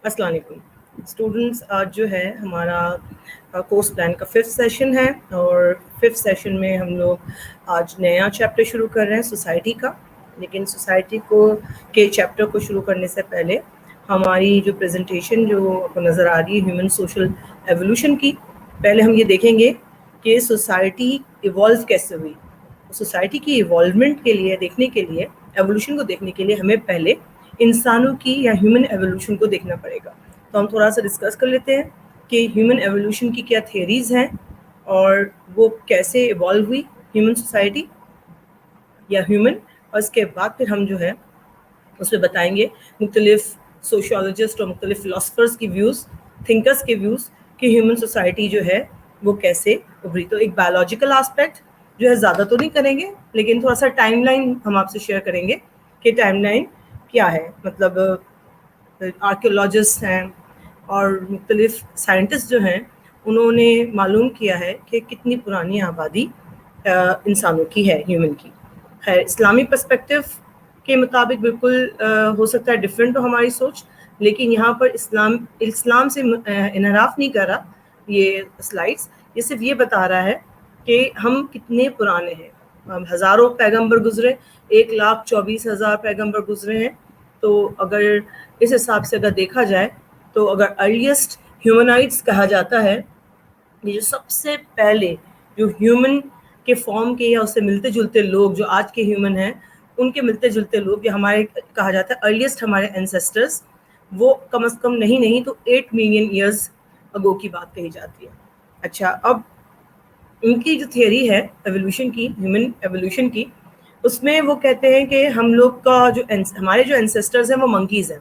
السلام علیکم اسٹوڈنٹس. آج جو ہے ہمارا کورس پلان کا 5th سیشن ہے اور 5th سیشن میں ہم لوگ آج نیا چیپٹر شروع کر رہے ہیں سوسائٹی کا. لیکن سوسائٹی کے چیپٹر کو شروع کرنے سے پہلے ہماری جو پریزنٹیشن جو آپ کو نظر آ رہی ہے ہیومن سوشل ایولیوشن کی، پہلے ہم یہ دیکھیں گے کہ سوسائٹی ایوالو کیسے ہوئی. سوسائٹی کی ایوالومنٹ کے لیے دیکھنے کے لیے، ایولیوشن کو دیکھنے کے لیے ہمیں پہلے انسانوں کی یا ہیومن ایولیوشن کو دیکھنا پڑے گا. تو ہم تھوڑا سا ڈسکس کر لیتے ہیں کہ ہیومن ایولیوشن کی کیا تھیوریز ہیں اور وہ کیسے ایوالو ہوئی ہیومن سوسائٹی یا ہیومن. اور اس کے بعد پھر ہم جو ہے اس میں بتائیں گے مختلف سوشیولوجسٹ اور مختلف فلاسفرز کی ویوز، تھنکرز کے ویوز کہ ہیومن سوسائٹی جو ہے وہ کیسے ابھری. تو ایک بایولوجیکل آسپیکٹ جو ہے زیادہ تو نہیں کریں گے، لیکن تھوڑا سا ٹائم لائن ہم آپ سے شیئر کریں گے کہ ٹائم لائن کیا ہے. مطلب آرکیولوجسٹ ہیں اور مختلف سائنٹسٹ جو ہیں انہوں نے معلوم کیا ہے کہ کتنی پرانی آبادی انسانوں کی ہے، ہیومن کی. خیر اسلامی پرسپیکٹو کے مطابق بالکل ہو سکتا ہے ڈفرینٹ ہو ہماری سوچ، لیکن یہاں پر اسلام سے انحراف نہیں کر رہا یہ سلائڈس. یہ صرف یہ بتا رہا ہے کہ ہم کتنے پرانے ہیں. ہزاروں پیغمبر گزرے، 1,24,000 پیغمبر گزرے ہیں. تو اگر اس حساب سے اگر دیکھا جائے تو اگر ارلیسٹ ہیومنائٹس کہا جاتا ہے، یہ جو سب سے پہلے جو ہیومن کے فارم کے یا اس سے ملتے جلتے لوگ جو آج کے ہیومن ہیں ان کے ملتے جلتے لوگ یا ہمارے کہا جاتا ہے ارلیسٹ ہمارے اینسیسٹرز، وہ کم از کم نہیں تو 8 ملین ایئرز اگو کی بات کہی جاتی ہے. اچھا، اب ان کی جو تھیوری ہے ایولیوشن کی، ہیومن ایولیوشن کی، اس میں وہ کہتے ہیں کہ ہم لوگ کا جو ہمارے جو اینسیسٹرز ہیں وہ منکیز ہیں.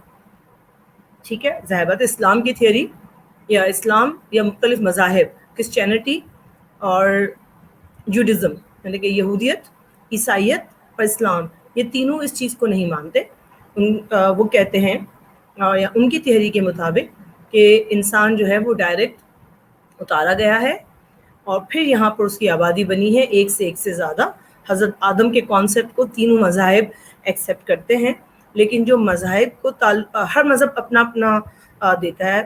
ٹھیک ہے، ظاہر بات اسلام کی تھیوری یا اسلام یا مختلف مذاہب، کرسچینٹی اور جوڈزم یعنی کہ یہودیت، عیسائیت اور اسلام، یہ تینوں اس چیز کو نہیں مانتے. وہ کہتے ہیں یا ان کی تحریک کے مطابق کہ انسان جو ہے وہ ڈائریکٹ اتارا گیا ہے اور پھر یہاں پر اس کی آبادی بنی ہے ایک سے زیادہ. حضرت آدم کے کانسیپٹ کو تینوں مذاہب ایکسیپٹ کرتے ہیں، لیکن جو مذاہب کو ہر مذہب اپنا اپنا دیتا ہے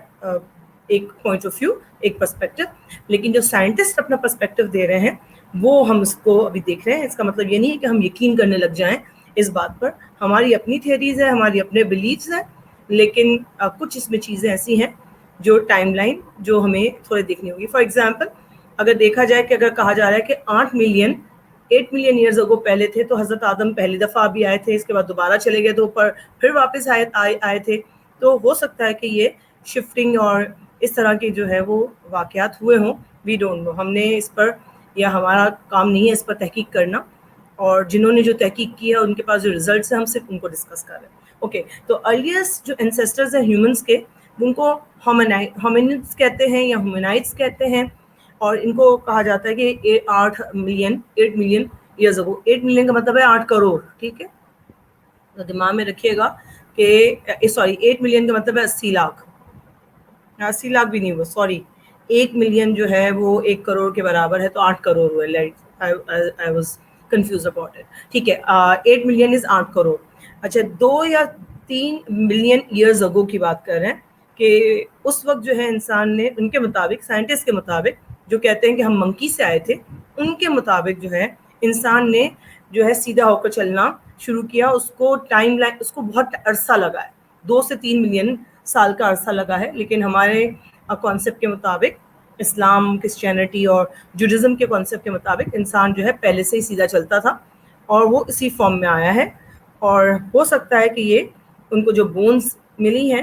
ایک پوائنٹ آف ویو، ایک پرسپیکٹو، لیکن جو سائنٹسٹ اپنا پرسپیکٹو دے رہے ہیں وہ ہم اس کو ابھی دیکھ رہے ہیں. اس کا مطلب یہ نہیں ہے کہ ہم یقین کرنے لگ جائیں اس بات پر. ہماری اپنی تھیوریز ہیں، ہماری اپنے بلیفز ہیں، لیکن کچھ اس میں چیزیں ایسی ہیں جو ٹائم لائن جو ہمیں تھوڑے دیکھنی ہوگی. فار ایگزامپل اگر دیکھا جائے کہ اگر کہا جا رہا ہے کہ 8 ملین ایئرز اگو پہلے تھے، تو حضرت آدم پہلی دفعہ بھی آئے تھے، اس کے بعد دوبارہ چلے گئے تو اوپر پھر واپس آئے تھے. تو ہو سکتا ہے کہ یہ شفٹنگ اور اس طرح کے جو ہے وہ واقعات ہوئے ہوں. وی ڈونٹ نو، ہم نے اس پر یا ہمارا کام نہیں ہے اس پر تحقیق کرنا، اور جنہوں نے جو تحقیق کی ہے ان کے پاس جو ریزلٹس ہیں ہم صرف ان کو ڈسکس کر رہے ہیں. اوکے، تو ارلیسٹ جو اینسیسٹرز ہیں ہیومنس کے، ان کو ہومینڈس کہتے ہیں یا ہومینائٹس کہتے ہیں، اور ان کو کہا جاتا ہے کہ 8 ملین ایئرز اگو. 8 ملین کا مطلب ہے 8 کروڑ. ٹھیک ہے، تو دماغ میں رکھیے گا کہ 8 ملین کا مطلب ہے 80 لاکھ. 80 لاکھ بھی نہیں، وہ سوری 1 ملین جو ہے وہ 1 کروڑ کے برابر ہے، تو 8 کروڑ ہوئے. I was confused about it. ٹھیک ہے، 8 ملین از 8 کروڑ. اچھا، 2 یا 3 ملین ایئرز اگو کی بات کر رہے ہیں کہ اس وقت جو ہے انسان نے، ان کے مطابق، سائنٹسٹ کے مطابق جو کہتے ہیں کہ ہم منکی سے آئے تھے، ان کے مطابق جو ہے انسان نے جو ہے سیدھا ہو کر چلنا شروع کیا. اس کو ٹائم لائن، اس کو بہت عرصہ لگا ہے، 2 سے 3 ملین سال کا عرصہ لگا ہے. لیکن ہمارے کانسیپٹ کے مطابق، اسلام، کرسچینٹی اور جوڈزم کے کانسیپٹ کے مطابق انسان جو ہے پہلے سے ہی سیدھا چلتا تھا اور وہ اسی فارم میں آیا ہے. اور ہو سکتا ہے کہ یہ ان کو جو بونز ملی ہیں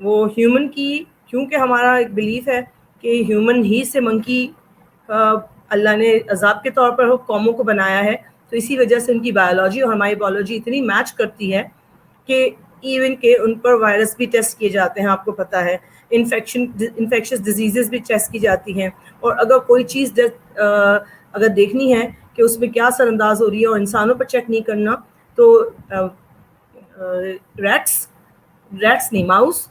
وہ ہیومن کی، کیونکہ ہمارا ایک بلیف ہے کہ ہیومن ہی سے منکی اللہ نے عذاب کے طور پر قوموں کو بنایا ہے، تو اسی وجہ سے ان کی بایولوجی اور ہماری بایولوجی اتنی میچ کرتی ہے کہ ایون کہ ان پر وائرس بھی ٹیسٹ کیے جاتے ہیں. آپ کو پتہ ہے انفیکشس ڈیزیزز بھی ٹیسٹ کی جاتی ہیں، اور اگر کوئی چیز اگر دیکھنی ہے کہ اس میں کیا اثر انداز ہو رہی ہے اور انسانوں پر چیک نہیں کرنا، تو ریٹس نہیں، ماؤس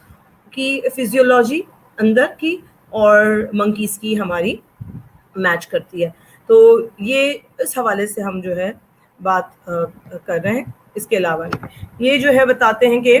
کی فزیولوجی اندر کی اور منکیز کی ہماری میچ کرتی ہے. تو یہ اس حوالے سے ہم جو ہے بات کر رہے ہیں. اس کے علاوہ یہ جو ہے بتاتے ہیں کہ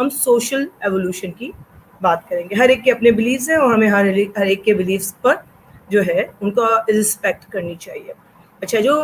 ہم سوشل ایوولوشن کی بات کریں گے. ہر ایک کے اپنے بلیفز ہیں اور ہمیں ہر ایک کے بلیفز پر جو ہے ان کا رسپیکٹ کرنی چاہیے. اچھا, جو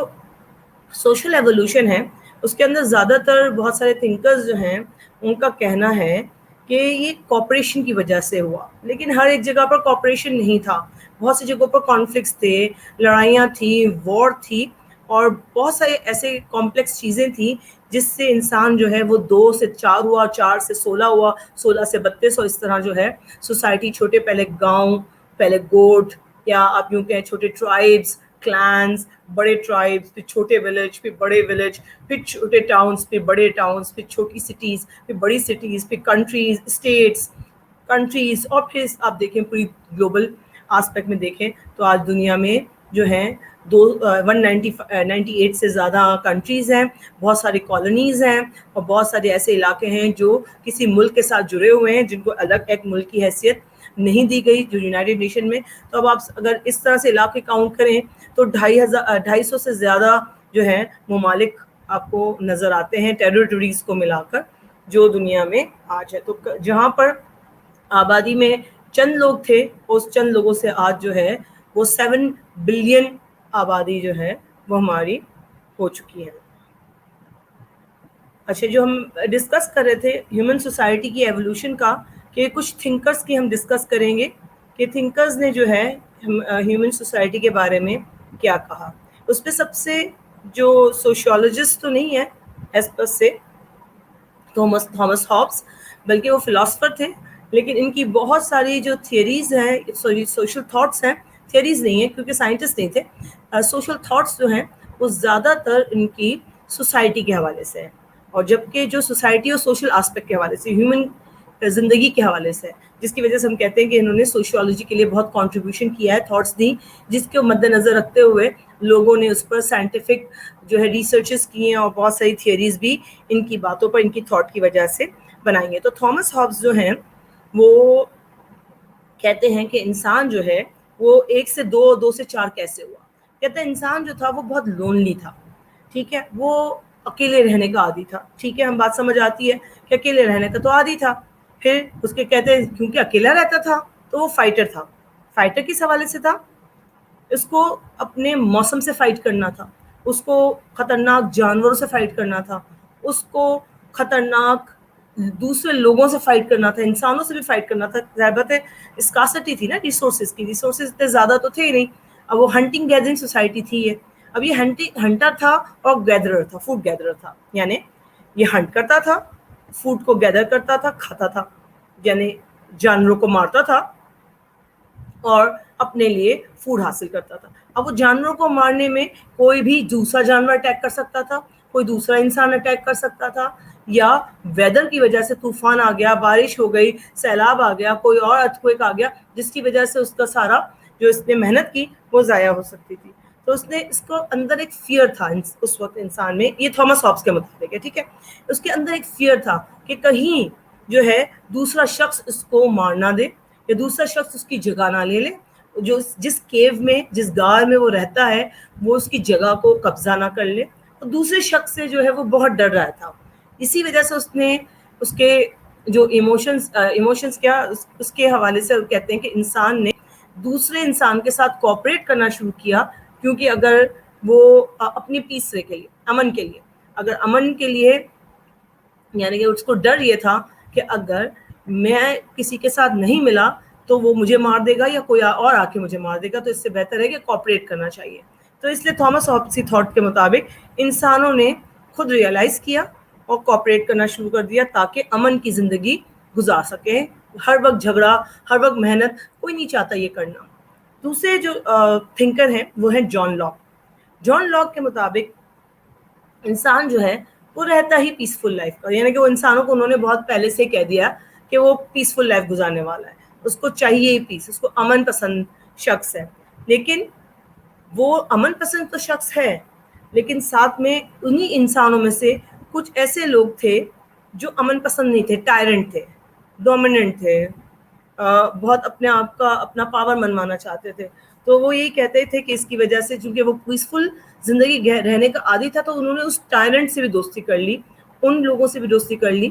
سوشل ایوولوشن ہے اس کے اندر زیادہ تر بہت سارے تھنکرز جو ہیں ان کا کہنا ہے کہ یہ کوپریشن کی وجہ سے ہوا, لیکن ہر ایک جگہ پر کوپریشن نہیں تھا. بہت سی جگہوں پر کانفلکٹس تھے, لڑائیاں تھیں, وار تھی, اور بہت سارے ایسے کمپلیکس چیزیں تھیں جس سے انسان جو ہے وہ 2 سے 4 ہوا, 4 سے 16 ہوا, 16 سے 32, اور اس طرح جو ہے سوسائٹی چھوٹے پہلے گاؤں, پہلے گوٹ, یا آپ یوں کہیں چھوٹے ٹرائبس, کلانز, بڑے ٹرائبس, پھر چھوٹے ولیج, پھر بڑے ولیج, پھر چھوٹے ٹاؤنس, پھر بڑے ٹاؤنس, پھر چھوٹی سٹیز, پھر بڑی سٹیز, پھر کنٹریز, اسٹیٹس, کنٹریز, اور پھر آپ دیکھیں پوری گلوبل آسپیکٹ میں دیکھیں تو آج دنیا میں جو ہیں 198 سے زیادہ کنٹریز ہیں, بہت ساری کالونیز ہیں, اور بہت سارے ایسے علاقے ہیں جو کسی ملک کے ساتھ جڑے ہوئے ہیں جن کو الگ ایک ملک کی حیثیت نہیں دی گئی جو یونائٹڈ نیشن میں. تو اب آپ اگر اس طرح سے علاقے کاؤنٹ کریں تو 250 سے زیادہ جو ہیں ممالک آپ کو نظر آتے ہیں ٹیریٹریز کو ملا کر جو دنیا میں آج ہے. تو جہاں پر آبادی میں چند لوگ تھے, اس چند لوگوں سے آج جو ہے وہ 7 بلین آبادی جو ہے وہ ہماری ہو چکی ہے. اچھا, جو ہم ڈسکس کر رہے تھے ہیومن سوسائٹی کی ایوولوشن کا, کہ کچھ تھنکرز کی ہم ڈسکس کریں گے کہ تھنکرز نے جو ہے ہیومن سوسائٹی کے بارے میں کیا کہا. اس پہ سب سے جو سوشیولوجسٹ تو نہیں ہے ایز پر سے تھامس ہابس, بلکہ وہ فلاسفر تھے, لیکن ان کی بہت ساری جو تھیوریز ہیں, سوشل تھاٹس ہیں, تھیوریز نہیں ہیں کیونکہ سائنٹسٹ نہیں تھے, سوشل تھاٹس جو ہیں وہ زیادہ تر ان کی سوسائٹی کے حوالے سے ہے, اور جبکہ جو سوسائٹی اور سوشل آسپیکٹ کے حوالے سے, ہیومن زندگی کے حوالے سے, جس کی وجہ سے ہم کہتے ہیں کہ انہوں نے سوشیولوجی کے لیے بہت کنٹریبیوشن کیا ہے, تھاٹس دی, جس کو مد نظر رکھتے ہوئے لوگوں نے اس پر سائنٹیفک جو ہے ریسرچز کیے ہیں, اور بہت ساری تھیوریز بھی ان کی باتوں پر, ان کی تھاٹ کی وجہ سے بنائی ہیں. تو تھامس ہابس جو ہیں وہ کہتے ہیں کہ انسان جو ہے وہ 1 سے 2, 2 سے 4 کیسے ہوا. کہتے ہیں انسان جو تھا وہ بہت لونلی تھا, ٹھیک ہے, وہ اکیلے رہنے کا عادی تھا, ٹھیک ہے, ہم بات سمجھ آتی ہے کہ اکیلے رہنے کا تو عادی تھا. پھر اس کے کہتے ہیں کیونکہ اکیلا رہتا تھا تو وہ فائٹر تھا. فائٹر کس حوالے سے تھا؟ اس کو اپنے موسم سے فائٹ کرنا تھا, اس کو خطرناک جانوروں سے فائٹ کرنا تھا, اس کو خطرناک دوسرے لوگوں سے فائٹ کرنا تھا, انسانوں سے بھی فائٹ کرنا تھا. ضرورت ہے اسکاسٹی تھی نا ریسورسز کی, ریسورسز اتنے زیادہ تو تھے ہی نہیں. اب وہ ہنٹنگ گیدرنگ سوسائٹی تھی یہ. اب یہ ہنٹر تھا اور گیدرر تھا, فوڈ گیدرر تھا, یعنی یہ ہنٹ کرتا تھا, فوڈ کو گیدر کرتا تھا, کھاتا تھا, یعنی جانوروں کو مارتا تھا اور اپنے لیے فوڈ حاصل کرتا تھا. اب وہ جانوروں کو مارنے میں کوئی بھی دوسرا جانور اٹیک کر سکتا تھا, کوئی دوسرا انسان اٹیک کر سکتا تھا, یا ویدر کی وجہ سے طوفان آ گیا, بارش ہو گئی, سیلاب آ گیا, کوئی اور ارتھکویک آ گیا جس کی وجہ سے اس کا سارا جو اس نے محنت کی وہ ضائع ہو سکتی تھی. تو اس نے اس کو اندر ایک فیئر تھا اس وقت انسان میں, یہ تھامس ہابس کے مطابق ہے, ٹھیک ہے, اس کے اندر ایک فیئر تھا کہ کہیں جو ہے دوسرا شخص اس کو مار نہ دے, یا دوسرا شخص اس کی جگہ نہ لے لے, جو جس کیو میں, جس غار میں وہ رہتا ہے وہ اس کی جگہ کو قبضہ نہ کر لے. اور دوسرے شخص سے جو ہے وہ بہت ڈر رہا تھا. اسی وجہ سے اس نے اس کے جو ایموشنز کیا اس کے حوالے سے کہتے ہیں کہ انسان نے دوسرے انسان کے ساتھ کوآپریٹ کرنا شروع کیا, کیونکہ اگر وہ اپنی پیس کے لیے, امن کے لیے, اگر امن کے لیے, یعنی کہ اس کو ڈر یہ تھا کہ اگر میں کسی کے ساتھ نہیں ملا تو وہ مجھے مار دے گا یا کوئی اور آ کے مجھے مار دے گا, تو اس سے بہتر ہے کہ کوآپریٹ کرنا چاہیے. تو اس لیے تھامس ہابس تھاٹ کے مطابق انسانوں نے خود ریئلائز کیا اور کوآپریٹ کرنا شروع کر دیا تاکہ امن کی زندگی گزار سکیں. ہر وقت جھگڑا, ہر وقت محنت, کوئی نہیں چاہتا یہ کرنا. دوسرے جو تھنکر ہیں وہ ہیں جان لاک. جان لاک کے مطابق انسان جو ہے وہ رہتا ہی پیسفل لائف کا, یعنی کہ وہ انسانوں کو انہوں نے بہت پہلے سے کہہ دیا کہ وہ پیسفل لائف گزارنے والا ہے, اس کو چاہیے ہی پیس, اس کو امن پسند شخص ہے. لیکن وہ امن پسند تو شخص ہے, لیکن ساتھ میں انہی انسانوں میں سے کچھ ایسے لوگ تھے جو امن پسند نہیں تھے, ٹائرنٹ تھے, ڈومیننٹ تھے, بہت اپنے آپ کا اپنا پاور منوانا چاہتے تھے. تو وہ یہی کہتے تھے کہ اس کی وجہ سے چونکہ وہ پیسفل زندگی رہنے کا عادی تھا تو انہوں نے اس ٹائرنٹ سے بھی دوستی کر لی, ان لوگوں سے بھی دوستی کر لی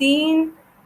3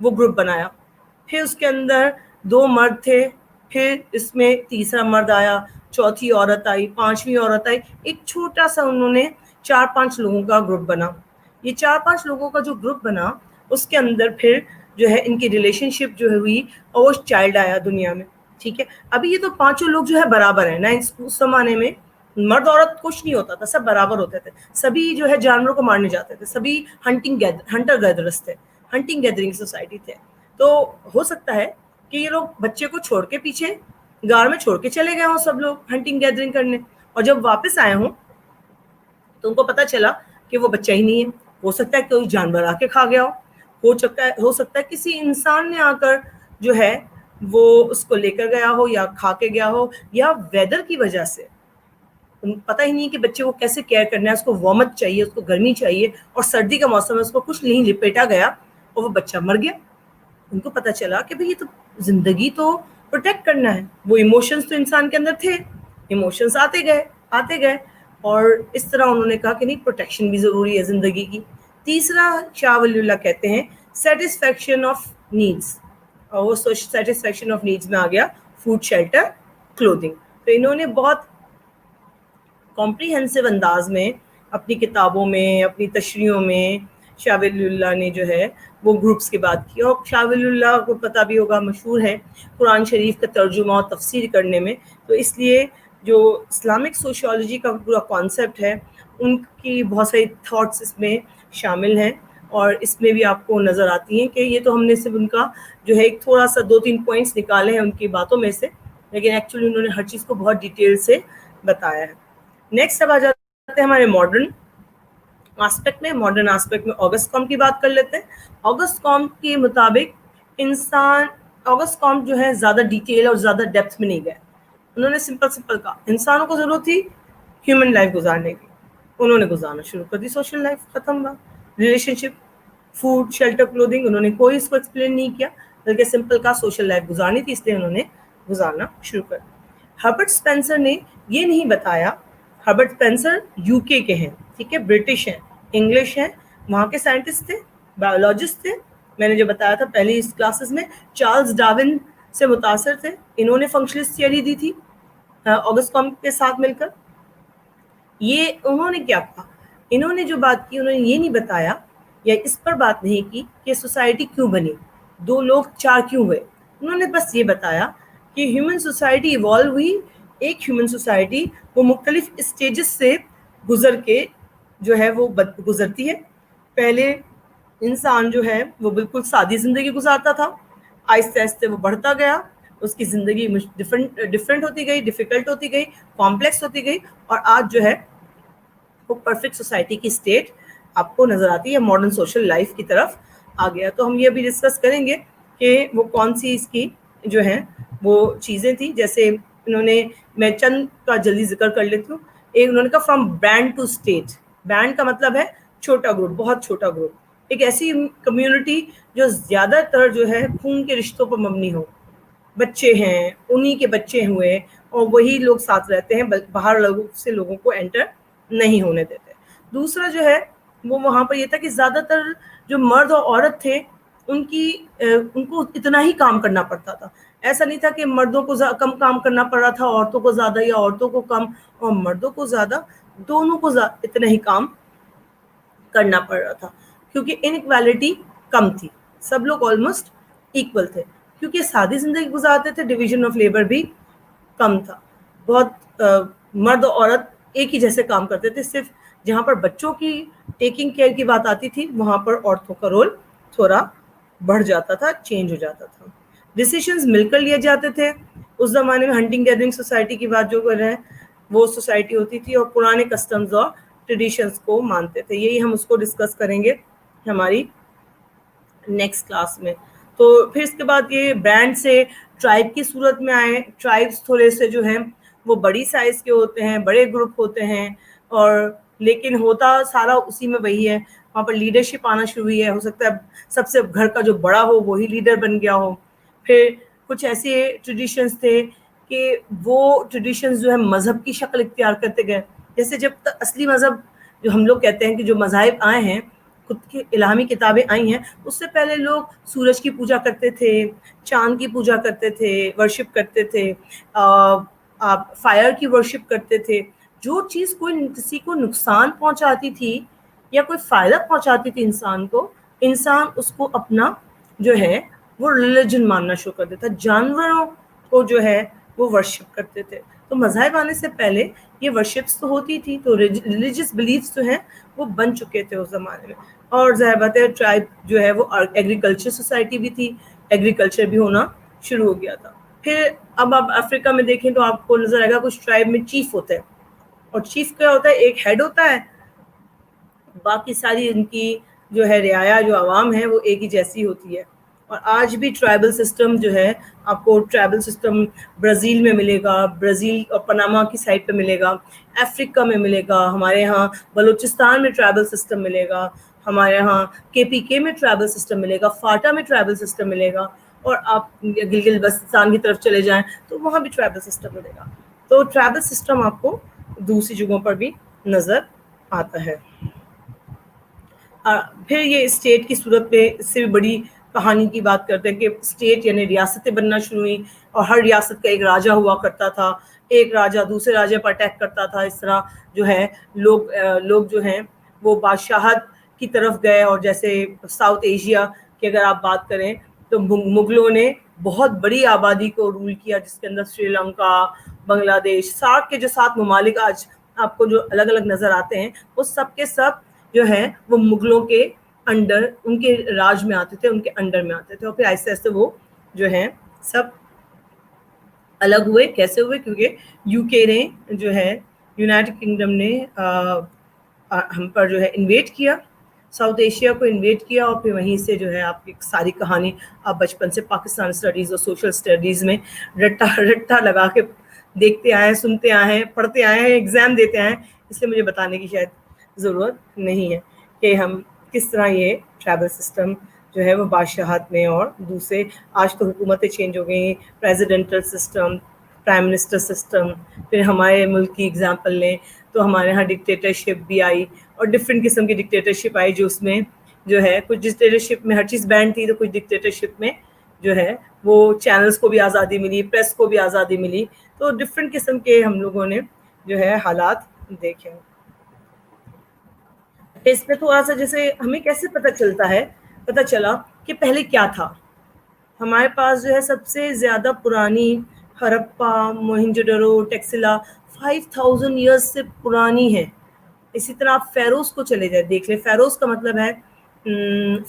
وہ گروپ بنایا. پھر اس کے اندر 2 مرد تھے, پھر اس میں تیسرا مرد آیا, چوتھی عورت آئی, 5ویں عورت آئی. ایک چھوٹا سا انہوں نے 4-5 لوگوں کا گروپ بنا. یہ 4-5 لوگوں کا جو گروپ بنا, اس کے اندر پھر جو ہے ان کی ریلیشن شپ جو ہے ہوئی, اور وہ چائلڈ آیا دنیا میں. ٹھیک ہے, ابھی یہ تو 5 لوگ جو ہے برابر ہیں نا. اس زمانے میں مرد عورت کچھ نہیں ہوتا تھا, سب برابر ہوتے تھے. سبھی جو ہے جانوروں کو مارنے جاتے تھے, سبھی ہنٹر گیدررز تھے, ہنٹنگ گیدرنگ سوسائٹی تھے. تو ہو سکتا ہے کہ یہ لوگ بچے کو چھوڑ کے پیچھے گار میں چھوڑ کے چلے گئے ہوں سب لوگ ہنٹنگ گیدرنگ کرنے, اور جب واپس آئے ہوں تو ان کو پتہ چلا کہ وہ بچہ ہی نہیں ہے. ہو سکتا ہے کوئی جانور آ کے کھا گیا ہو سکتا ہے کسی انسان نے آ کر جو ہے وہ اس کو لے کر گیا ہو یا کھا کے گیا ہو, یا ویدر کی وجہ سے پتہ ہی نہیں کہ بچے کو کیسے کیئر کرنا ہے. اس کو وارمتھ چاہیے, اس کو گرمی چاہیے, اور سردی کا موسم ہے, اس کو کچھ نہیں لپیٹا گیا اور وہ بچہ مر گیا. ان کو پتہ چلا کہ بھئی یہ تو زندگی تو پروٹیکٹ کرنا ہے. وہ ایموشنز تو انسان کے اندر تھے, ایموشنز آتے گئے اور اس طرح انہوں نے کہا کہ نہیں, پروٹیکشن بھی ضروری ہے زندگی کی. تیسرا شاہ ولی اللہ کہتے ہیں سیٹسفیکشن آف نیڈس, اور وہ سیٹسفیکشن آف نیڈس میں آ گیا فوڈ, شیلٹر, کلودنگ. تو انہوں نے بہت کمپریہنسو انداز میں اپنی کتابوں میں, اپنی تشریحوں میں شاہ ولی اللہ نے جو ہے وہ گروپس کی بات کی. اور شاہ ولی اللہ کو پتہ بھی ہوگا مشہور ہے قرآن شریف کا ترجمہ اور تفسیر کرنے میں. تو اس لیے جو اسلامک سوشیالوجی کا پورا کانسیپٹ ہے, ان کی بہت ساری تھاٹس اس میں شامل ہیں, اور اس میں بھی آپ کو نظر آتی ہیں کہ یہ تو ہم نے صرف ان کا جو ہے ایک تھوڑا سا 2-3 پوائنٹس نکالے ہیں ان کی باتوں میں سے, لیکن ایکچولی انہوں نے ہر چیز کو بہت ڈیٹیل سے بتایا ہے. نیکسٹ اب آ جاتے ہیں ہمارے ماڈرن آسپیکٹ میں آگسٹ کام کی بات کر لیتے ہیں. آگسٹ کام کے مطابق آگسٹ کام جو ہے زیادہ ڈیٹیل اور زیادہ ڈیپتھ میں نہیں گئے. انہوں نے سمپل کہا انسانوں کو ضرورت تھی ہیومن لائف گزارنے کی, انہوں نے گزارنا شروع کر دی, سوشل لائف ختم ہوا, ریلیشن شپ, فوڈ, شیلٹر, کلودنگ, انہوں نے کوئی اس کو ایکسپلین نہیں کیا, بلکہ سمپل کا سوشل لائف گزارنی تھی, اس لیے انہوں نے گزارنا شروع کر دیا. ہربرٹ اسپینسر نے یہ نہیں بتایا, ہربرٹ اسپینسر یو کے ہیں, ٹھیک ہے, برٹش ہیں, انگلش ہیں, وہاں کے سائنٹسٹ تھے, بایولوجسٹ تھے. میں نے جو بتایا تھا پہلی اس کلاسز میں, چارلز ڈارون سے متاثر تھے. انہوں نے فنکشنلسٹ تھیوری دی تھی آگسٹ کام کے ساتھ مل کر. یہ انہوں نے کیا کہا, انہوں نے جو بات کی انہوں نے یہ نہیں بتایا یا اس پر بات نہیں کی کہ سوسائٹی کیوں بنی, 2 لوگ 4 کیوں ہوئے. انہوں نے بس یہ بتایا کہ ہیومن سوسائٹی ایوالو ہوئی. ایک ہیومن سوسائٹی وہ مختلف اسٹیجز سے گزر کے جو ہے وہ گزرتی ہے. پہلے انسان جو ہے وہ بالکل سادی زندگی گزارتا تھا, آہستہ آہستہ وہ بڑھتا گیا, اس کی زندگی ڈفرینٹ ہوتی گئی, ڈیفیکلٹ ہوتی گئی, کمپلیکس ہوتی گئی, اور آج جو ہے وہ پرفیکٹ سوسائٹی کی اسٹیٹ آپ کو نظر آتی ہے, ماڈرن سوشل لائف کی طرف آ گیا. تو ہم یہ بھی ڈسکس کریں گے کہ وہ کون سی اس کی جو ہے وہ چیزیں تھیں. جیسے انہوں نے, میں چند کا جلدی ذکر کر لیتی ہوں. ایک انہوں نے کہا from band to state. Band کا مطلب ہے چھوٹا گروپ, بہت چھوٹا گروپ, ایک ایسی کمیونٹی جو زیادہ تر جو ہے خون کے رشتوں پر مبنی ہو, بچے ہیں, انہی کے بچے ہوئے, اور وہی لوگ ساتھ رہتے ہیں, باہر لوگوں کو انٹر نہیں ہونے دیتے. دوسرا جو ہے وہ وہاں پر یہ تھا کہ زیادہ تر جو مرد اور عورت تھے ان کو اتنا ہی کام کرنا پڑتا تھا. ایسا نہیں تھا کہ مردوں کو کم کام کرنا پڑ رہا تھا, عورتوں کو زیادہ, یا عورتوں کو کم اور مردوں کو زیادہ, دونوں کو اتنا ہی کام کرنا پڑ رہا تھا, کیونکہ انیکویلٹی کم تھی, سب لوگ آلموسٹ ایکول تھے. کیونکہ سادی زندگی گزارتے تھے, ڈویژن آف لیبر بھی کم تھا, بہت مرد اور عورت ایک ہی جیسے کام کرتے تھے. صرف جہاں پر بچوں کی ٹیکنگ کیئر کی بات آتی تھی وہاں پر عورتوں کا رول تھوڑا بڑھ جاتا تھا, چینج ہو جاتا تھا. ڈیسیشنز مل کر لیے جاتے تھے. اس زمانے میں ہنٹنگ گیدرنگ سوسائٹی کی بات جو کر رہے ہیں وہ سوسائٹی ہوتی تھی, اور پرانے کسٹمز اور ٹریڈیشنز کو مانتے تھے. یہی ہم اس کو ڈسکس کریں گے ہماری نیکسٹ کلاس میں. تو پھر اس کے بعد یہ برانڈ سے ٹرائب کی صورت میں آئے. ٹرائبس تھوڑے سے جو ہیں وہ بڑی سائز کے ہوتے ہیں, بڑے گروپ ہوتے ہیں, اور لیکن ہوتا سارا اسی میں وہی ہے. وہاں پر لیڈرشپ آنا شروع ہوئی ہے. ہو سکتا ہے سب سے گھر کا جو بڑا ہو وہی لیڈر بن گیا ہو. پھر کچھ ایسے ٹریڈیشنز تھے کہ وہ ٹریڈیشنز جو ہے مذہب کی شکل اختیار کرتے گئے. جیسے جب تک اصلی مذہب جو ہم لوگ کہتے ہیں کہ جو مذاہب آئے ہیں خود کی الہامی کتابیں آئی ہیں، اس سے پہلے لوگ سورج کی پوجا کرتے تھے، چاند کی پوجا کرتے تھے، ورشپ کرتے تھے، آپ فائر کی ورشپ کرتے تھے. جو چیز کوئی کسی کو نقصان پہنچاتی تھی یا کوئی فائدہ پہنچاتی تھی انسان اس کو اپنا جو ہے وہ ریلیجن ماننا شروع کر دیتا. جانوروں کو جو ہے وہ ورشپ کرتے تھے. تو مذاہب آنے سے پہلے یہ ورشپس تو ہوتی تھی، تو ریلیجس بلیفس جو ہیں وہ بن چکے تھے اس زمانے میں. اور ظاہر بات ہے ٹرائب جو ہے وہ ایگریکلچر سوسائٹی بھی تھی، ایگریکلچر بھی ہونا شروع ہو گیا تھا. پھر اب آپ افریقہ میں دیکھیں تو آپ کو نظر آئے گا کچھ ٹرائب میں چیف ہوتا ہے، اور چیف کیا ہوتا ہے؟ ایک ہیڈ ہوتا ہے، باقی ساری ان کی جو ہے رعایا جو عوام ہے وہ ایک ہی جیسی ہوتی ہے. اور آج بھی ٹرائبل سسٹم جو ہے آپ کو ٹرائبل سسٹم برازیل میں ملے گا، برازیل اور پناما کی سائڈ پہ ملے گا، افریقہ میں ملے گا، ہمارے ہاں بلوچستان میں ٹرائبل سسٹم ملے گا، ہمارے ہاں KPK میں ٹرائبل سسٹم ملے گا، فاٹا میں ٹرائبل سسٹم ملے گا، اور آپ گلگت بلتستان کی طرف چلے جائیں تو وہاں بھی ٹرائبل سسٹم ملے گا. تو ٹرائبل سسٹم آپ کو دوسری جگہوں پر بھی نظر آتا ہے. پھر یہ اسٹیٹ کی صورت میں اس سے بھی بڑی کہانی کی بات کرتے ہیں کہ اسٹیٹ یعنی ریاستیں بننا شروع ہوئی، اور ہر ریاست کا ایک راجا ہوا کرتا تھا، ایک راجا دوسرے راجے پر اٹیک کرتا تھا. اس طرح جو ہے لوگ جو ہیں وہ بادشاہت کی طرف گئے. اور جیسے ساؤتھ ایشیا کی اگر آپ بات کریں تو مغلوں نے بہت بڑی آبادی کو رول کیا، جس کے اندر سری لنکا، بنگلہ دیش، سارک کے جو 7 ممالک آج آپ کو جو الگ الگ نظر آتے ہیں وہ سب کے سب جو ہے وہ مغلوں کے انڈر، ان کے راج میں آتے تھے، ان کے انڈر میں آتے تھے. اور پھر آہستہ آہستہ وہ جو ہیں سب الگ ہوئے. کیسے ہوئے؟ کیونکہ UK نے جو ہے یونائٹڈ کنگڈم نے ہم پر جو ہے انویٹ کیا، ساؤتھ ایشیا کو انویٹ کیا، اور پھر وہیں سے جو ہے آپ کی ساری کہانی آپ بچپن سے پاکستان اسٹڈیز اور سوشل اسٹڈیز میں رٹا لگا کے دیکھتے آئے ہیں، سنتے آئے ہیں، پڑھتے آئے ہیں، ایگزام دیتے آئے ہیں. اس لیے مجھے بتانے کی شاید ضرورت نہیں ہے کہ ہم کس طرح یہ ٹرائبل سسٹم جو ہے وہ بادشاہت میں، اور دوسرے آج تو حکومتیں چینج ہو گئی، پریزیڈنٹل سسٹم، پرائم منسٹر سسٹم. پھر ہمارے ملک کی اگزامپل لیں تو ہمارے ہاں ڈکٹیٹرشپ بھی آئی، اور ڈفرینٹ قسم کی ڈکٹیٹرشپ آئی، جو اس میں جو ہے کچھ ڈکٹیٹرشپ میں ہر چیز بینڈ تھی، تو کچھ ڈکٹیٹرشپ میں جو ہے وہ چینلز کو بھی آزادی ملی، پریس کو بھی آزادی ملی. تو ڈفرینٹ قسم کے ہم لوگوں نے جو ہے حالات دیکھے. اس میں تھوڑا سا جیسے ہمیں کیسے پتہ چلا کہ پہلے کیا تھا. ہمارے پاس جو ہے سب سے زیادہ پرانی ہرپا، موہنجو ٹیکسلا 5000 ایئرس سے پرانی ہے. اسی طرح آپ فیروز کو چلے جائیں، دیکھ لیں. فیروز کا مطلب ہے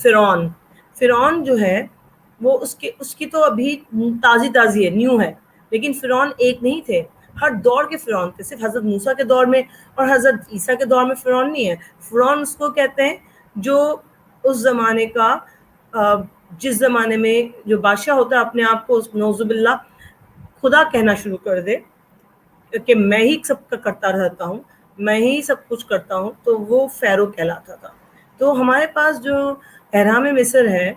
فرعون جو ہے وہ اس کی تو ابھی تازی ہے، نیو ہے، لیکن فرعون ایک نہیں تھے، ہر دور کے فرعون تھے. صرف حضرت موسیٰ کے دور میں اور حضرت عیسیٰ کے دور میں فرعون نہیں ہے. فرعون اس کو کہتے ہیں جو اس زمانے کا جس زمانے میں جو بادشاہ ہوتا ہے اپنے آپ کو نعوذ باللہ خدا کہنا شروع کر دے کہ میں ہی سب کا کرتا رہتا ہوں، میں ہی سب کچھ کرتا ہوں، تو وہ فیرو کہلاتا تھا. تو ہمارے پاس جو اہرام مصر ہے،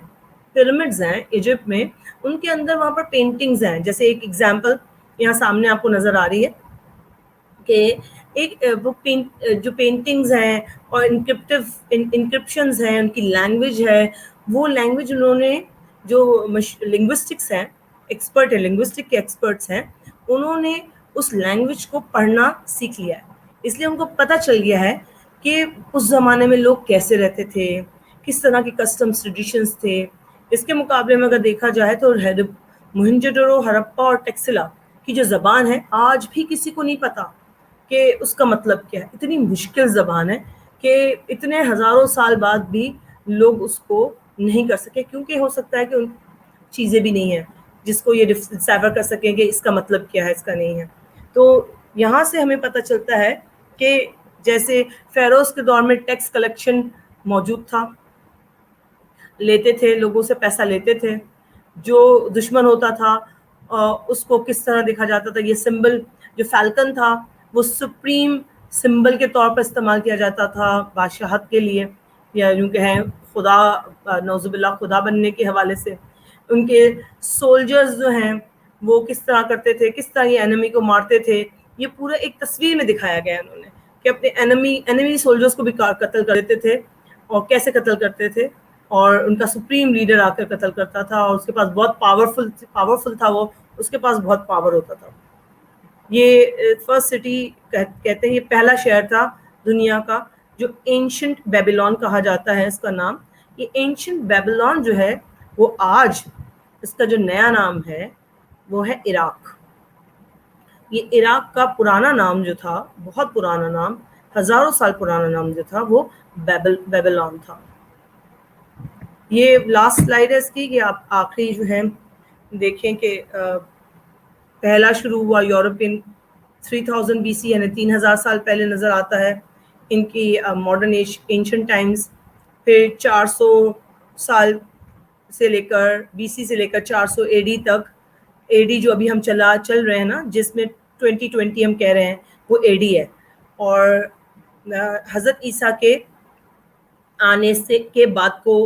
پیرامڈز ہیں ایجپٹ میں، ان کے اندر وہاں پر پینٹنگز ہیں. جیسے ایک ایگزامپل یہاں سامنے آپ کو نظر آ رہی ہے کہ ایک وہ جو پینٹنگز ہیں اور انکرپشنز ہیں، ان کی لینگویج ہے، وہ لینگویج انہوں نے جو لنگوسٹکس ہیں، ایکسپرٹ ہیں، لنگوسٹک کے ایکسپرٹس ہیں، انہوں نے اس لینگویج کو پڑھنا سیکھ لیا ہے. اس لیے ان کو پتہ چل گیا ہے کہ اس زمانے میں لوگ کیسے رہتے تھے، کس طرح کی کسٹمز ٹریڈیشنز تھے. اس کے مقابلے میں اگر دیکھا جائے تو موہنجو ہرپا اور ٹیکسلا کی جو زبان ہے آج بھی کسی کو نہیں پتا کہ اس کا مطلب کیا ہے. اتنی مشکل زبان ہے کہ اتنے ہزاروں سال بعد بھی لوگ اس کو نہیں کر سکے، کیونکہ ہو سکتا ہے کہ ان چیزیں بھی نہیں ہیں جس کو یہ ڈسیفر کر سکیں کہ اس کا مطلب کیا ہے، اس کا نہیں ہے. تو یہاں سے ہمیں پتہ چلتا ہے کہ جیسے فیروز کے دور میں ٹیکس کلیکشن موجود تھا، لیتے تھے، لوگوں سے پیسہ لیتے تھے. جو دشمن ہوتا تھا اس کو کس طرح دیکھا جاتا تھا، یہ سمبل جو فالکن تھا وہ سپریم سمبل کے طور پر استعمال کیا جاتا تھا بادشاہت کے لیے، یا یوں کہیں خدا، نعوذ باللہ خدا بننے کے حوالے سے. ان کے سولجرز جو ہیں وہ کس طرح کرتے تھے، کس طرح یہ انیمی کو مارتے تھے، یہ پورا ایک تصویر میں دکھایا گیا انہوں نے کہ اپنے انیمی سولجرز کو بھی قتل کر دیتے تھے. اور کیسے قتل کرتے تھے, اور ان کا سپریم لیڈر آ کر قتل کرتا تھا, اور اس کے پاس بہت پاورفل تھا, وہ اس کے پاس بہت پاور ہوتا تھا. یہ فرسٹ سٹی کہتے ہیں, یہ پہلا شہر تھا دنیا کا جو اینشنٹ بیبیلون کہا جاتا ہے اس کا نام. یہ اینشنٹ بیبیلون جو ہے وہ آج اس کا جو نیا نام ہے وہ ہے عراق. یہ عراق کا پرانا نام جو تھا, بہت پرانا نام, ہزاروں سال پرانا نام جو تھا وہ بیبیلون تھا. یہ لاسٹ سلائیڈ ہے اس کی, کہ آپ آخری جو ہے دیکھیں کہ پہلا شروع ہوا یورپین 3000 BC یعنی 3000 سال پہلے نظر آتا ہے ان کی ماڈرن اینشنٹ ٹائمز. پھر 400 سال سے لے کر BC سے لے کر 400 AD تک. AD جو ابھی ہم چل رہے ہیں نا, جس میں 2020 ہم کہہ رہے ہیں, وہ AD ہے. اور حضرت عیسیٰ کے آنے سے کے بعد کو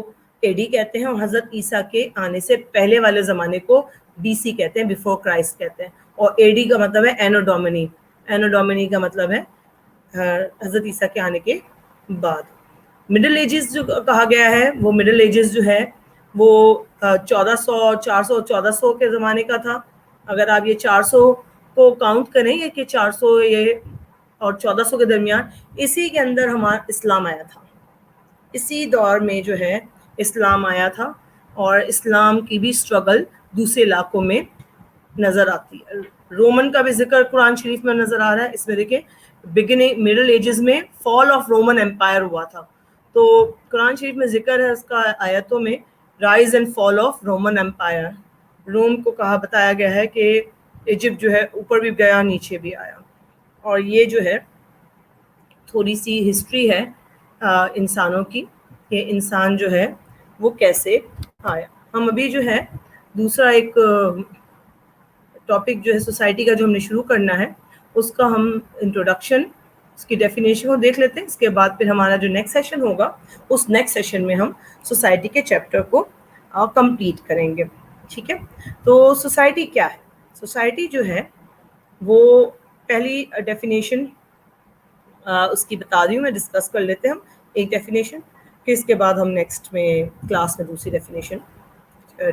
AD کہتے ہیں, اور حضرت عیسیٰ کے آنے سے پہلے والے زمانے کو BC کہتے ہیں, بیفور کرائسٹ کہتے ہیں. اور AD کا مطلب ہے اینو ڈومینی. اینو ڈومینی کا مطلب ہے حضرت عیسیٰ کے آنے کے بعد. مڈل ایجز جو کہا گیا ہے, وہ مڈل ایجز جو ہے وہ 400 کے زمانے کا تھا. اگر آپ یہ 400 کو کاؤنٹ کریں, یہ کہ 400 یہ اور 1400 کے درمیان, اسی کے اندر ہمارا اسلام آیا تھا. اسی دور میں جو ہے اسلام آیا تھا, اور اسلام کی بھی اسٹرگل دوسرے علاقوں میں نظر آتی ہے. رومن کا بھی ذکر قرآن شریف میں نظر آ رہا ہے. اس میں دیکھیں بگننگ مڈل ایجز میں فال آف رومن امپائر ہوا تھا. تو قرآن شریف میں ذکر ہے اس کا آیتوں میں, rise and fall of Roman empire. Rome کو کہا بتایا گیا ہے کہ ایجپٹ جو ہے اوپر بھی گیا نیچے بھی آیا. اور یہ جو ہے تھوڑی سی ہسٹری ہے انسانوں کی, کہ انسان جو ہے وہ کیسے آیا. ہم ابھی جو ہے دوسرا ایک ٹاپک جو ہے سوسائٹی کا جو ہم نے شروع کرنا ہے, اس کا ہم انٹروڈکشن, اس کی ڈیفینیشن کو دیکھ لیتے ہیں. اس کے بعد پھر ہمارا جو نیکسٹ سیشن ہوگا, اس نیکسٹ سیشن میں ہم سوسائٹی کے چیپٹر کو کمپلیٹ کریں گے. ٹھیک ہے, تو سوسائٹی کیا ہے؟ سوسائٹی جو ہے وہ پہلی ڈیفینیشن اس کی بتا رہی ہوں میں, ڈسکس کر لیتے ہیں ہم ایک ڈیفینیشن, پھر اس کے بعد ہم نیکسٹ میں کلاس میں دوسری ڈیفینیشن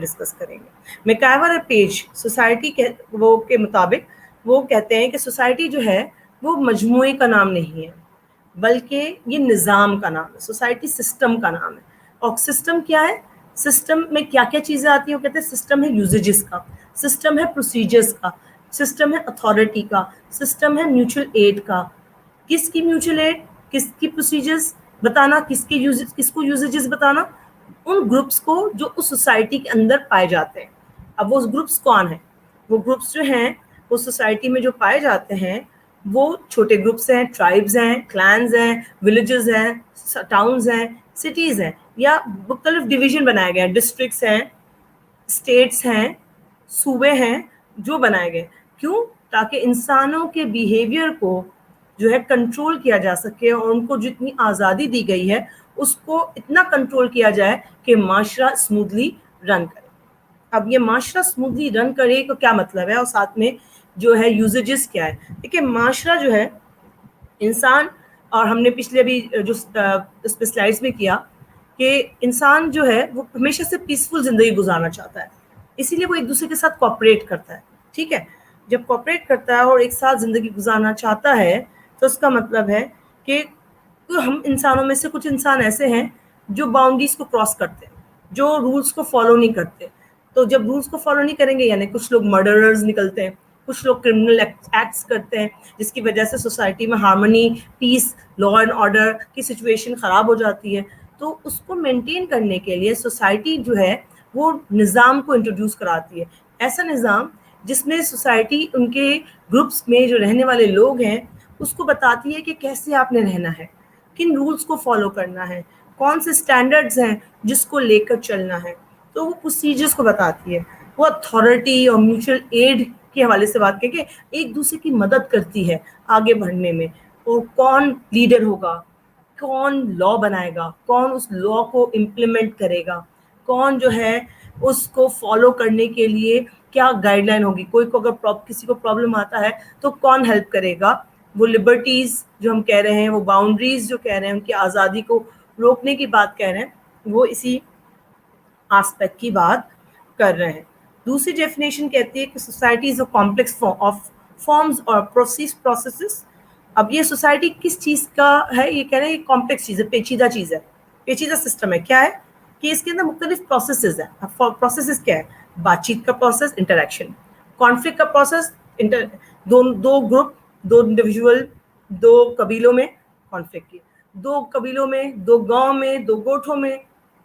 ڈسکس کریں گے. میکائیور اور پیج سوسائٹی کے مطابق وہ کہتے ہیں کہ سوسائٹی جو ہے وہ مجموعے کا نام نہیں ہے, بلکہ یہ نظام کا نام ہے. سوسائٹی سسٹم کا نام ہے. اور سسٹم کیا ہے؟ سسٹم میں کیا کیا چیزیں آتی ہیں؟ وہ کہتے ہیں سسٹم ہے یوزیجز کا, سسٹم ہے پروسیجرز کا, سسٹم ہے اتھارٹی کا, سسٹم ہے میوچل ایڈ کا. کس کی میوچل ایڈ, کس کی پروسیجرز بتانا, کس کو یوزیجز بتانا, ان گروپس کو جو اس سوسائٹی کے اندر پائے جاتے ہیں. اب وہ گروپس کون ہیں؟ وہ گروپس جو ہیں وہ سوسائٹی میں جو پائے جاتے ہیں وہ چھوٹے گروپس ہیں, ٹرائبز ہیں, کلینز ہیں, ولیجز ہیں, ٹاؤنز ہیں, سٹیز ہیں, یا مختلف ڈویژن بنائے گئے ہیں, ڈسٹرکٹس ہیں, اسٹیٹس ہیں, صوبے ہیں جو بنائے گئے. کیوں؟ تاکہ انسانوں کے بیہیویئر کو جو ہے کنٹرول کیا جا سکے, اور ان کو جتنی آزادی دی گئی ہے اس کو اتنا کنٹرول کیا جائے کہ معاشرہ اسموتھلی رن کرے. اب یہ معاشرہ اسموتھلی رن کرے تو کیا مطلب ہے, اور ساتھ میں جو ہے یوزیجز کیا ہے؟ دیکھیے معاشرہ جو ہے انسان, اور ہم نے پچھلے ابھی جو اس پہ سلائڈس میں کیا کہ انسان جو ہے وہ ہمیشہ سے پیسفل زندگی گزارنا چاہتا ہے, اسی لیے وہ ایک دوسرے کے ساتھ کوآپریٹ کرتا ہے. ٹھیک ہے, جب کوآپریٹ کرتا ہے اور ایک ساتھ زندگی گزارنا چاہتا ہے تو اس کا مطلب ہے کہ ہم انسانوں میں سے کچھ انسان ایسے ہیں جو باؤنڈریز کو کراس کرتے ہیں, جو رولز کو فالو نہیں کرتے. تو جب رولز کو فالو نہیں کریں گے, یعنی کچھ لوگ مرڈررز نکلتے ہیں, کچھ لوگ کرمنل ایکٹس کرتے ہیں, جس کی وجہ سے سوسائٹی میں harmony, peace, law and order کی سچویشن خراب ہو جاتی ہے. تو اس کو مینٹین کرنے کے لیے سوسائٹی جو ہے وہ نظام کو انٹروڈیوس کراتی ہے. ایسا نظام جس میں سوسائٹی ان کے گروپس میں جو رہنے والے لوگ ہیں اس کو بتاتی ہے کہ کیسے آپ نے رہنا ہے, کن رولز کو فالو کرنا ہے, کون سے سٹینڈرڈز ہیں جس کو لے کر چلنا ہے. تو وہ پروسیجرز کو بتاتی ہے. وہ اتھارٹی اور میوچل ایڈ کے حوالے سے بات کہ ایک دوسرے کی مدد کرتی ہے آگے بڑھنے میں. اور کون لیڈر ہوگا, کون لا بنائے گا, کون اس لا کو امپلیمنٹ کرے گا, کون جو ہے اس کو فالو کرنے کے لیے کیا گائیڈ لائن ہوگی, کوئی کو اگر کسی کو پرابلم آتا ہے تو کون ہیلپ کرے گا. وہ لبرٹیز جو ہم کہہ رہے ہیں, وہ باؤنڈریز جو کہہ رہے ہیں, ان کی آزادی کو روکنے کی بات کہہ رہے ہیں وہ اسی آسپیکٹ کی بات کر رہے ہیں. دوسری ڈیفینیشن کہتی ہے کہ society is a complex of forms اور پروسیسز. اب یہ سوسائٹی کس چیز کا ہے؟ یہ کہہ رہے ہیں کمپلیکس چیز ہے, پیچیدہ چیز ہے, پیچیدہ سسٹم ہے. کیا ہے کہ اس کے اندر مختلف پروسیسز ہیں. پروسیسز کیا ہے؟ بات چیت کا پروسیس, انٹریکشن. کانفلکٹ کا پروسیس, دو گروپ, دو انڈیویژول, دو قبیلوں میں کانفلکٹ کی, دو قبیلوں میں, دو گاؤں میں, دو گوٹھوں میں,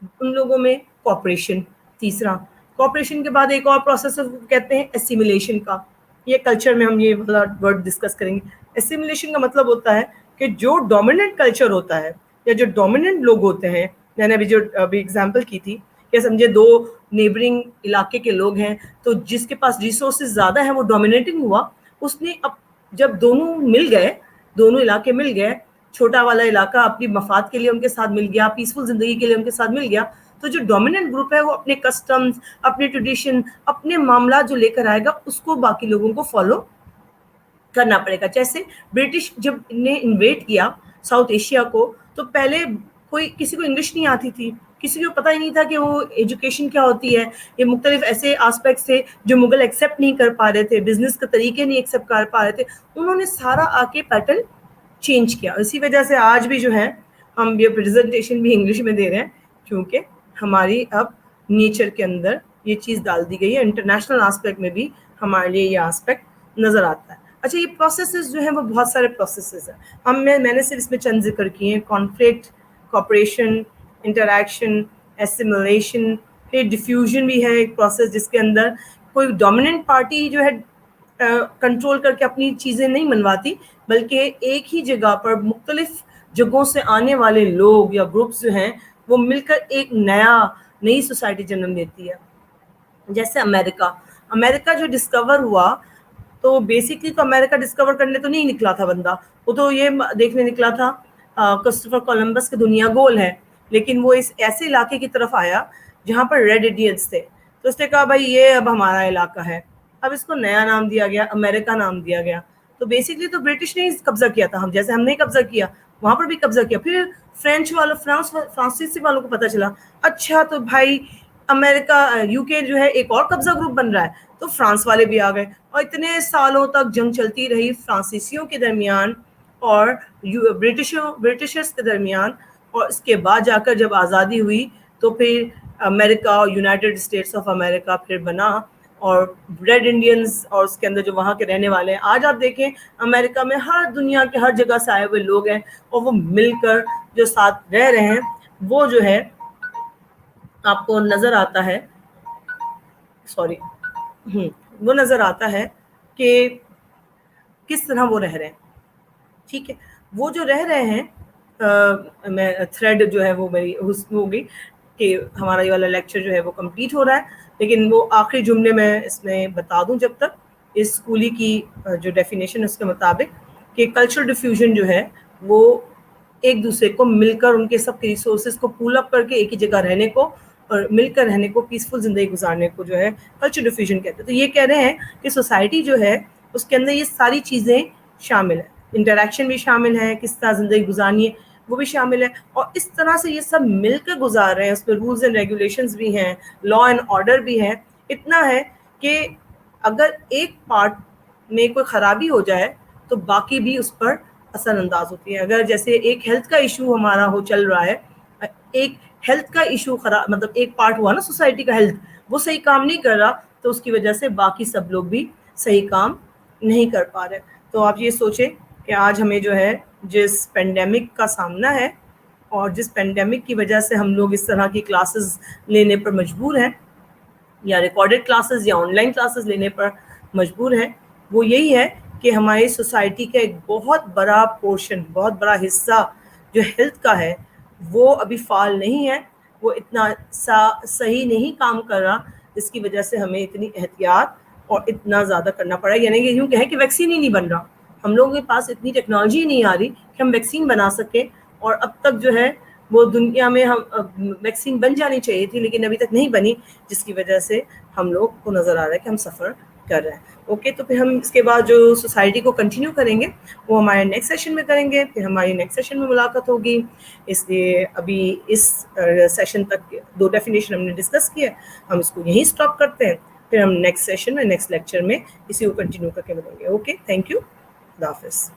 ان لوگوں میں کوآپریشن. تیسرا کوآپریشن کے بعد ایک اور پروسیس کہتے ہیں اسیمیلیشن کا. یہ کلچر میں ہم یہ والا ورڈ ڈسکس کریں گے. اسیمیلیشن کا مطلب ہوتا ہے کہ جو ڈومیننٹ کلچر ہوتا ہے یا جو ڈومیننٹ لوگ ہوتے ہیں, میں نے ابھی ایگزامپل کی تھی کہ سمجھے دو نیبرنگ علاقے کے لوگ ہیں, تو جس کے پاس ریسورسز زیادہ ہیں وہ ڈومینیٹنگ ہوا. اس نے اب جب دونوں مل گئے, دونوں علاقے مل گئے, چھوٹا والا علاقہ اپنی مفاد کے لیے ان کے ساتھ مل گیا, پیسفل زندگی کے لیے ان کے ساتھ مل گیا, تو جو ڈومیننٹ گروپ ہے وہ اپنے کسٹمز, اپنے ٹریڈیشن, اپنے معاملات جو لے کر آئے گا اس کو باقی لوگوں کو فالو کرنا پڑے گا. جیسے برٹش جب نے انویٹ کیا ساؤتھ ایشیا کو, تو پہلے کوئی کسی کو انگلش نہیں آتی تھی, کسی کو پتہ ہی نہیں تھا کہ وہ ایجوکیشن کیا ہوتی ہے. یہ مختلف ایسے آسپیکٹس تھے جو مغل ایکسیپٹ نہیں کر پا رہے تھے, بزنس کے طریقے نہیں ایکسیپٹ کر پا رہے تھے. انہوں نے سارا آ کے پیٹرن چینج کیا. اسی وجہ سے آج بھی جو ہے ہم یہ پریزنٹیشن بھی انگلش میں دے رہے ہیں, کیونکہ ہماری اب نیچر کے اندر یہ چیز ڈال دی گئی ہے. انٹرنیشنل آسپیکٹ میں بھی ہمارے لیے یہ آسپیکٹ نظر آتا ہے. اچھا, یہ پروسیسز جو ہیں وہ بہت سارے پروسیسز ہیں. میں نے صرف اس میں چند ذکر کیے ہیں. Conflict, cooperation, interaction, assimilation. پھر ڈیفیوژن بھی ہے ایک پروسیس جس کے اندر کوئی ڈومیننٹ پارٹی جو ہے کنٹرول کر کے اپنی چیزیں نہیں منواتی, بلکہ ایک ہی جگہ پر مختلف جگہوں سے آنے والے لوگ یا گروپس جو ہیں وہ مل کر ایک نئی سوسائٹی جنم دیتی ہے. جیسے امریکہ جو ڈسکور ہوا, تو بیسکلی تو امریکہ ڈسکور کرنے تو نہیں نکلا تھا بندہ, وہ تو یہ دیکھنے نکلا تھا کرسٹوفر کولمبس کی دنیا گول ہے. لیکن وہ اس ایسے علاقے کی طرف آیا جہاں پر ریڈ انڈینز تھے, تو اس نے کہا بھائی یہ اب ہمارا علاقہ ہے. اب اس کو نیا نام دیا گیا, امریکہ نام دیا گیا. تو بیسکلی تو برٹش نے قبضہ کیا تھا, ہم جیسے ہم نے قبضہ کیا وہاں پر بھی قبضہ کیا. پھر فرانسیسی والوں کو پتہ چلا, اچھا تو بھائی امریکہ یو کے جو ہے ایک اور قبضہ گروپ بن رہا ہے, تو فرانس والے بھی آ گئے. اور اتنے سالوں تک جنگ چلتی رہی فرانسیسیوں کے درمیان اور برٹشرز کے درمیان. اور اس کے بعد جا کر جب آزادی ہوئی تو پھر امریکہ اور یونائٹڈ اسٹیٹس آف امریکہ پھر بنا, اور ریڈ انڈینز اور اس کے اندر جو وہاں کے رہنے والے ہیں. آج آپ دیکھیں امریکہ میں ہر دنیا کے ہر جگہ سے آئے ہوئے لوگ ہیں, اور وہ مل کر جو ساتھ رہ رہے ہیں وہ جو ہے آپ کو نظر آتا ہے, وہ نظر آتا ہے کہ کس طرح وہ رہ رہے ہیں. ٹھیک ہے, وہ جو رہ رہے ہیں, میں تھریڈ جو ہے وہ میری ہو گئی کہ ہمارا یہ والا لیکچر جو ہے وہ کمپلیٹ ہو رہا ہے, لیکن وہ آخری جملے میں اس میں بتا دوں جب تک اس اسکولی کی جو ڈیفینیشن اس کے مطابق کہ کلچرل ڈیفیوژن جو ہے وہ ایک دوسرے کو مل کر ان کے سب کے ریسورسز کو پول اپ کر کے ایک ہی جگہ رہنے کو اور مل کر رہنے کو, پیسفل زندگی گزارنے کو جو ہے کلچر ڈیفیوژن کہتے ہیں. تو یہ کہہ رہے ہیں کہ سوسائٹی جو ہے اس کے اندر یہ ساری چیزیں شامل ہیں, انٹریکشن بھی شامل ہے, کس طرح زندگی گزارنی ہے وہ بھی شامل ہے, اور اس طرح سے یہ سب مل کر گزار رہے ہیں. اس میں رولز اینڈ ریگولیشنز بھی ہیں, لا اینڈ آرڈر بھی ہے. اتنا ہے کہ اگر ایک پارٹ میں کوئی خرابی ہو جائے تو باقی بھی اس پر اثر انداز ہوتی ہے. اگر جیسے ایک ہیلتھ کا ایشو ہمارا چل رہا ہے, ایک ہیلتھ کا ایشو خراب, مطلب ایک پارٹ ہوا نا سوسائٹی کا ہیلتھ, وہ صحیح کام نہیں کر رہا, تو اس کی وجہ سے باقی سب لوگ بھی صحیح کام نہیں کر پا رہے. تو آپ یہ سوچیں کہ آج ہمیں جو ہے جس پینڈیمک کا سامنا ہے اور جس پینڈیمک کی وجہ سے ہم لوگ اس طرح کی کلاسز لینے پر مجبور ہیں, یا ریکارڈڈ کلاسز یا آن لائن کلاسز لینے پر مجبور ہیں, وہ یہی ہے کہ ہماری سوسائٹی کا ایک بہت بڑا پورشن, بہت بڑا حصہ جو ہیلتھ کا ہے وہ ابھی فعال نہیں ہے, وہ اتنا صحیح نہیں کام کر رہا, جس کی وجہ سے ہمیں اتنی احتیاط اور اتنا زیادہ کرنا پڑا. یعنی کہ یوں کہیں کہ ویکسین ہی نہیں بن رہا, ہم لوگوں کے پاس اتنی ٹیکنالوجی نہیں آ رہی کہ ہم ویکسین بنا سکیں. اور اب تک جو ہے وہ دنیا میں ہم ویکسین بن جانی چاہیے تھی لیکن ابھی تک نہیں بنی, جس کی وجہ سے ہم لوگ کو نظر آ رہا ہے کہ ہم سفر کر رہے ہیں. اوکے, تو پھر ہم اس کے بعد جو سوسائٹی کو کنٹینیو کریں گے وہ ہمارے نیکسٹ سیشن میں کریں گے. پھر ہماری نیکسٹ سیشن میں ملاقات ہوگی. اس لیے ابھی اس سیشن تک 2 ڈیفینیشن ہم نے ڈسکس کیا, ہم اس کو یہیں اسٹاپ کرتے ہیں. پھر ہم نیکسٹ سیشن میں نیکسٹ لیکچر میں اسی کو کنٹینیو کر کے ملیں گے. اوکے, تھینک یو, خدا حافظ.